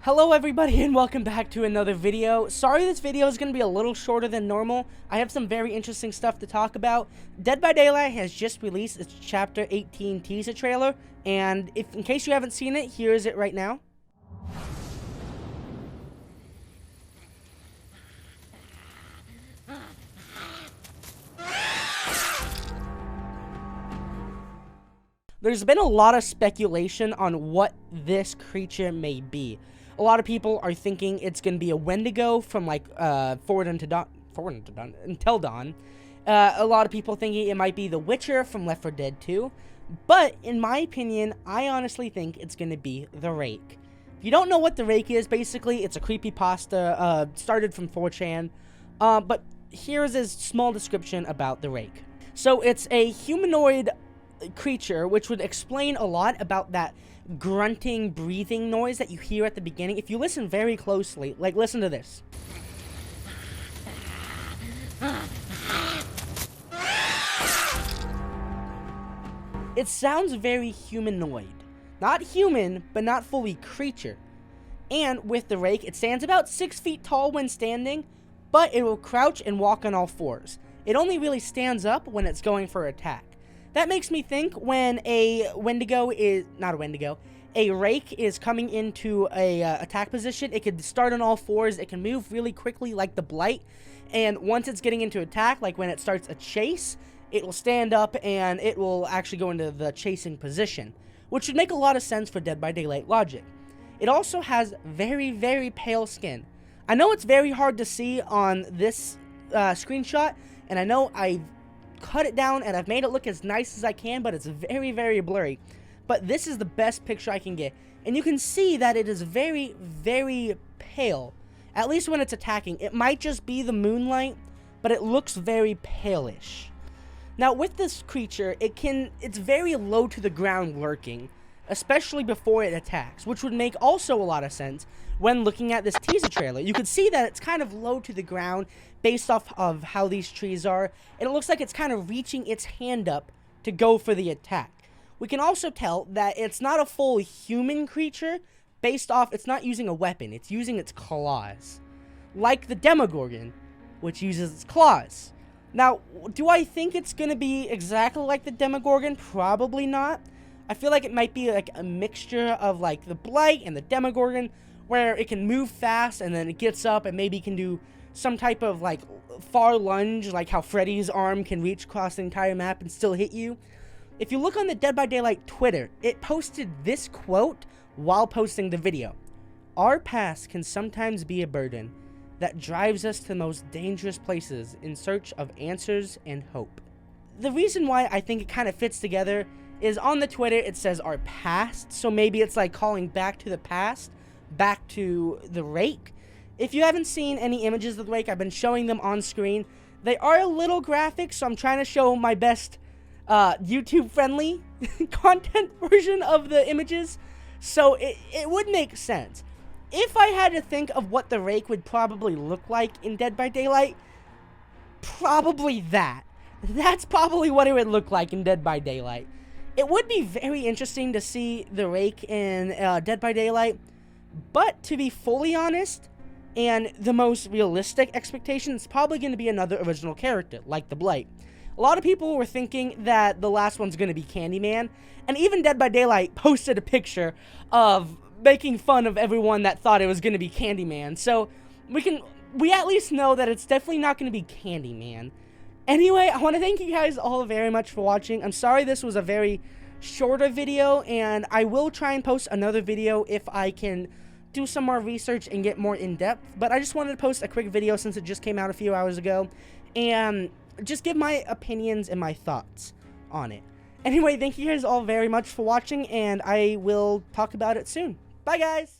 Hello everybody and welcome back to another video. Sorry this video is going to be a little shorter than normal. I have some very interesting stuff to talk about. Dead by Daylight has just released its Chapter 18 teaser trailer, and in case you haven't seen it, here is it right now. There's been a lot of speculation on what this creature may be. A lot of people are thinking it's going to be a Wendigo from Forward Until Dawn. A lot of people thinking it might be the Witcher from Left 4 Dead 2. But in my opinion, I honestly think it's going to be the Rake. If you don't know what the Rake is, basically it's a creepypasta started from 4chan. But here's a small description about the Rake. So it's a humanoid creature, which would explain a lot about that grunting, breathing noise that you hear at the beginning. If you listen very closely, listen to this. It sounds very humanoid. Not human, but not fully creature. And with the Rake, it stands about 6 feet tall when standing, but it will crouch and walk on all fours. It only really stands up when it's going for attack. That makes me think when a Rake is coming into a attack position, it could start on all fours, it can move really quickly like the Blight, and once it's getting into attack, like when it starts a chase, it will stand up and it will actually go into the chasing position, which would make a lot of sense for Dead by Daylight logic. It also has very, very pale skin. I know it's very hard to see on this screenshot, and I know I've cut it down and I've made it look as nice as I can, but it's very, very blurry. But this is the best picture I can get, and you can see that it is very, very pale, at least when it's attacking. It might just be the moonlight, but it looks very palish. Now with this creature, it's very low to the ground lurking, especially before it attacks, which would make also a lot of sense when looking at this teaser trailer. You could see that it's kind of low to the ground based off of how these trees are, and it looks like it's kind of reaching its hand up to go for the attack. We can also tell that it's not a full human creature based off it's not using a weapon, it's using its claws. Like the Demogorgon, which uses its claws. Now, do I think it's going to be exactly like the Demogorgon? Probably not. I feel like it might be like a mixture of like the Blight and the Demogorgon, where it can move fast and then it gets up and maybe can do some type of like far lunge, like how Freddy's arm can reach across the entire map and still hit you. If you look on the Dead by Daylight Twitter, it posted this quote while posting the video. "Our past can sometimes be a burden that drives us to the most dangerous places in search of answers and hope." The reason why I think it kind of fits together is on the Twitter it says our past, so maybe it's like calling back to the past, back to the Rake. If you haven't seen any images of the Rake, I've been showing them on screen. They are a little graphic, so I'm trying to show my best YouTube-friendly content version of the images, so it would make sense. If I had to think of what the Rake would probably look like in Dead by Daylight, probably that. That's probably what it would look like in Dead by Daylight. It would be very interesting to see the Rake in Dead by Daylight, but to be fully honest, and the most realistic expectation, it's probably going to be another original character, like the Blight. A lot of people were thinking that the last one's going to be Candyman, and even Dead by Daylight posted a picture of making fun of everyone that thought it was going to be Candyman, so we at least know that it's definitely not going to be Candyman. Anyway, I want to thank you guys all very much for watching. I'm sorry this was a very shorter video, and I will try and post another video if I can do some more research and get more in-depth, but I just wanted to post a quick video since it just came out a few hours ago, and just give my opinions and my thoughts on it. Anyway, thank you guys all very much for watching, and I will talk about it soon. Bye, guys!